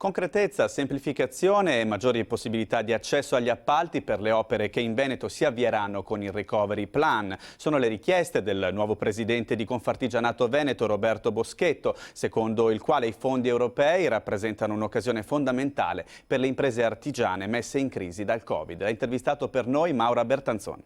Concretezza, semplificazione e maggiori possibilità di accesso agli appalti per le opere che in Veneto si avvieranno con il Recovery Plan. Sono le richieste del nuovo presidente di Confartigianato Veneto, Roberto Boschetto, secondo il quale i fondi europei rappresentano un'occasione fondamentale per le imprese artigiane messe in crisi dal Covid. Ha intervistato per noi Maura Bertanzoni.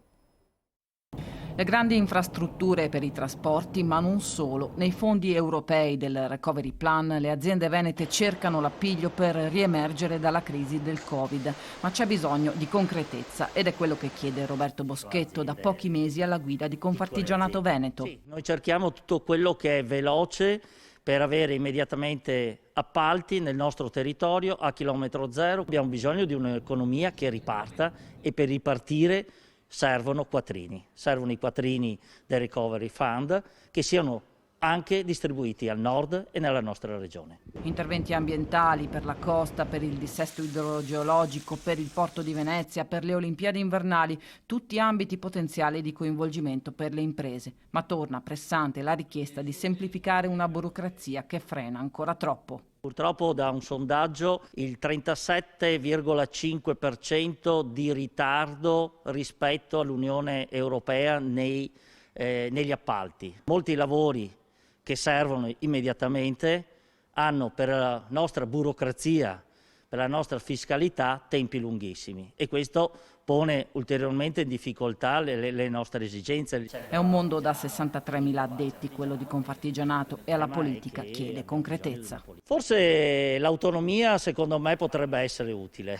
Le grandi infrastrutture per i trasporti, ma non solo. Nei fondi europei del Recovery Plan le aziende venete cercano l'appiglio per riemergere dalla crisi del Covid. Ma c'è bisogno di concretezza ed è quello che chiede Roberto Boschetto da pochi mesi alla guida di Confartigianato Veneto. Sì, noi cerchiamo tutto quello che è veloce per avere immediatamente appalti nel nostro territorio a chilometro zero. Abbiamo bisogno di un'economia che riparta e per ripartire servono i quattrini del Recovery Fund che siano anche distribuiti al nord e nella nostra regione. Interventi ambientali per la costa, per il dissesto idrogeologico, per il porto di Venezia, per le Olimpiadi invernali, tutti ambiti potenziali di coinvolgimento per le imprese. Ma torna pressante la richiesta di semplificare una burocrazia che frena ancora troppo. Purtroppo da un sondaggio il 37,5% di ritardo rispetto all'Unione Europea negli appalti. Molti lavori che servono immediatamente hanno per la nostra burocrazia, per la nostra fiscalità, tempi lunghissimi e questo pone ulteriormente in difficoltà le nostre esigenze. È un mondo da 63.000 addetti, quello di Confartigianato, e alla politica chiede concretezza. Forse l'autonomia secondo me potrebbe essere utile.